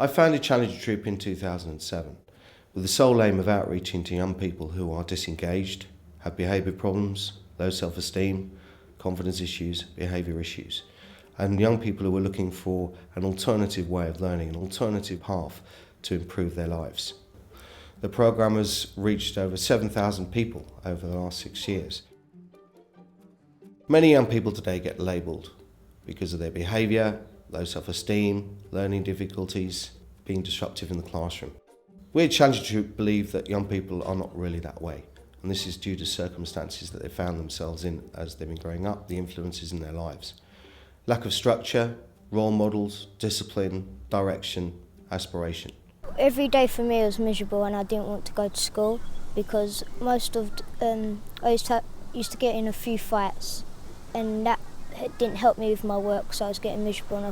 I founded Challenger Troop in 2007 with the sole aim of outreaching to young people who are disengaged, have behaviour problems, low self-esteem, confidence issues, behaviour issues, and young people who are looking for an alternative way of learning, an alternative path to improve their lives. The programme has reached over 7,000 people over the last 6 years. Many young people today get labelled because of their behaviour, low self-esteem, learning difficulties, being disruptive in the classroom. We at Challenger Troop believe that young people are not really that way, and this is due to circumstances that they found themselves in as they've been growing up, the influences in their lives. Lack of structure, role models, discipline, direction, aspiration. Every day for me was miserable and I didn't want to go to school because I used to get in a few fights and that didn't help me with my work, so I was getting miserable and I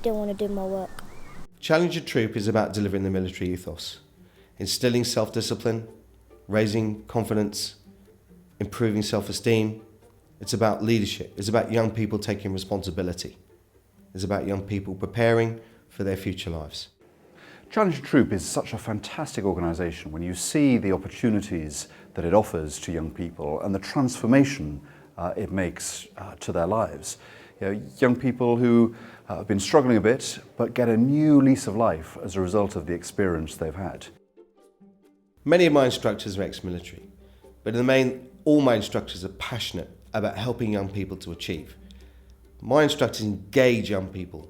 didn't want to do my work. Challenger Troop is about delivering the military ethos, instilling self-discipline, raising confidence, improving self-esteem. It's about leadership. It's about young people taking responsibility. It's about young people preparing for their future lives. Challenger Troop is such a fantastic organisation when you see the opportunities that it offers to young people and the transformation it makes to their lives. You know, young people who have been struggling a bit but get a new lease of life as a result of the experience they've had. Many of my instructors are ex-military, but in the main, all my instructors are passionate about helping young people to achieve. My instructors engage young people,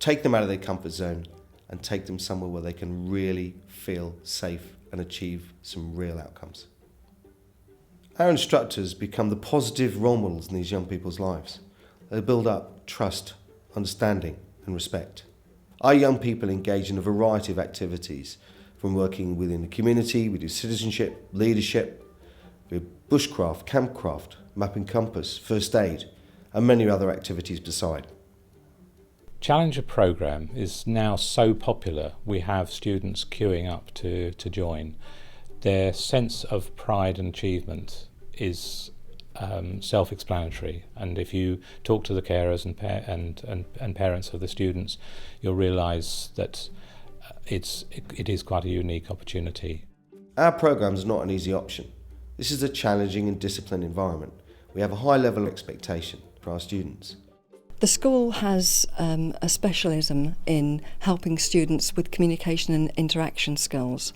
take them out of their comfort zone and take them somewhere where they can really feel safe and achieve some real outcomes. Our instructors become the positive role models in these young people's lives. They build up trust, understanding and respect. Our young people engage in a variety of activities, from working within the community, we do citizenship, leadership, we do bushcraft, campcraft, map and compass, first aid and many other activities beside. Challenger programme is now so popular we have students queuing up to join. Their sense of pride and achievement is self-explanatory, and if you talk to the carers and parents of the students, you'll realise that it is quite a unique opportunity. Our programme is not an easy option. This is a challenging and disciplined environment. We have a high level of expectation for our students. The school has a specialism in helping students with communication and interaction skills.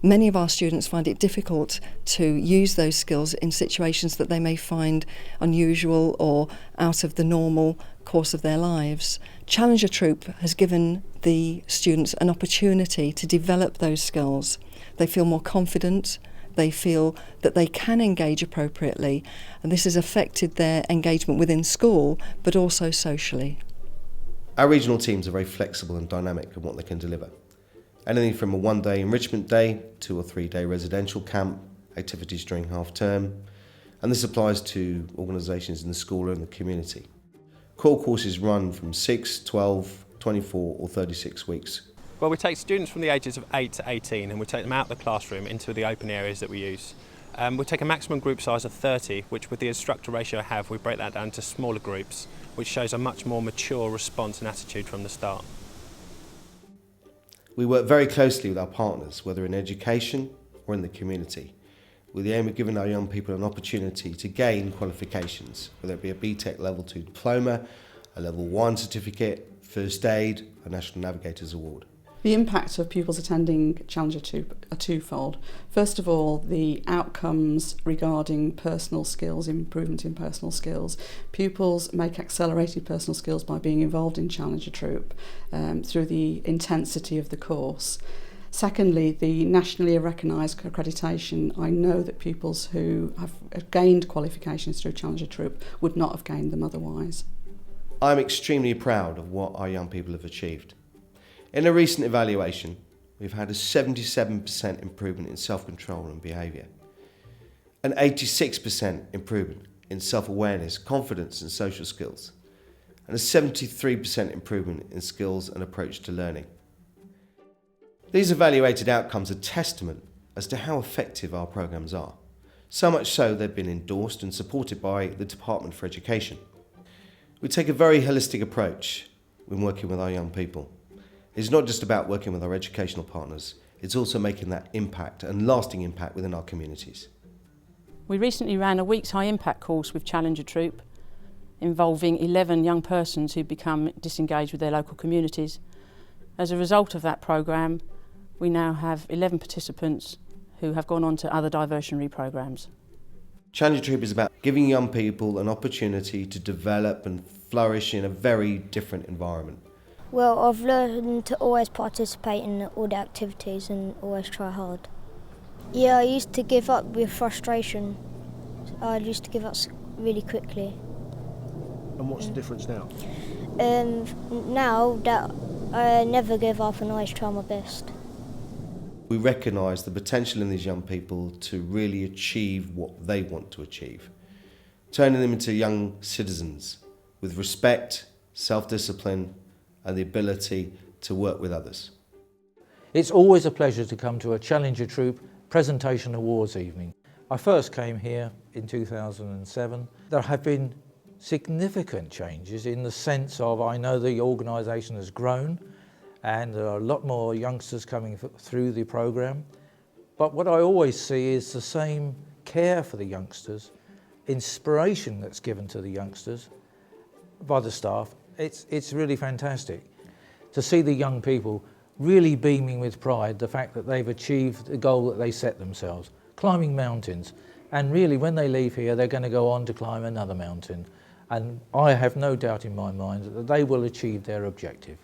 Many of our students find it difficult to use those skills in situations that they may find unusual or out of the normal course of their lives. Challenger Troop has given the students an opportunity to develop those skills. They feel more confident, they feel that they can engage appropriately, and this has affected their engagement within school but also socially. Our regional teams are very flexible and dynamic in what they can deliver. Anything from a one-day enrichment day, 2 or 3 day residential camp, activities during half term, and this applies to organisations in the school and the community. Core courses run from 6, 12, 24 or 36 weeks. Well, we take students from the ages of 8 to 18 and we take them out of the classroom into the open areas that we use. We take a maximum group size of 30, which with the instructor ratio I have, we break that down to smaller groups, which shows a much more mature response and attitude from the start. We work very closely with our partners, whether in education or in the community, with the aim of giving our young people an opportunity to gain qualifications, whether it be a BTEC Level 2 diploma, a Level 1 certificate, first aid, a National Navigators Award. The impacts of pupils attending Challenger Troop are twofold. First of all, the outcomes regarding personal skills, improvement in personal skills. Pupils make accelerated personal skills by being involved in Challenger Troop through the intensity of the course. Secondly, the nationally recognised accreditation. I know that pupils who have gained qualifications through Challenger Troop would not have gained them otherwise. I'm extremely proud of what our young people have achieved. In a recent evaluation, we've had a 77% improvement in self-control and behaviour, an 86% improvement in self-awareness, confidence and social skills, and a 73% improvement in skills and approach to learning. These evaluated outcomes are testament as to how effective our programmes are, so much so they've been endorsed and supported by the Department for Education. We take a very holistic approach when working with our young people. It's not just about working with our educational partners, it's also making that impact and lasting impact within our communities. We recently ran a week's high impact course with Challenger Troop involving 11 young persons who become disengaged with their local communities. As a result of that programme, we now have 11 participants who have gone on to other diversionary programmes. Challenger Troop is about giving young people an opportunity to develop and flourish in a very different environment. Well, I've learned to always participate in all the activities and always try hard. Yeah, I used to give up with frustration. I used to give up really quickly. And what's the difference now? Now that I never give up and always try my best. We recognise the potential in these young people to really achieve what they want to achieve, turning them into young citizens with respect, self-discipline and the ability to work with others. It's always a pleasure to come to a Challenger Troop Presentation Awards evening. I first came here in 2007. There have been significant changes in the sense of I know the organisation has grown and there are a lot more youngsters coming through the programme. But what I always see is the same care for the youngsters, inspiration that's given to the youngsters by the staff. It's really fantastic to see the young people really beaming with pride the fact that they've achieved the goal that they set themselves, climbing mountains. And really when they leave here, they're going to go on to climb another mountain. And I have no doubt in my mind that they will achieve their objective.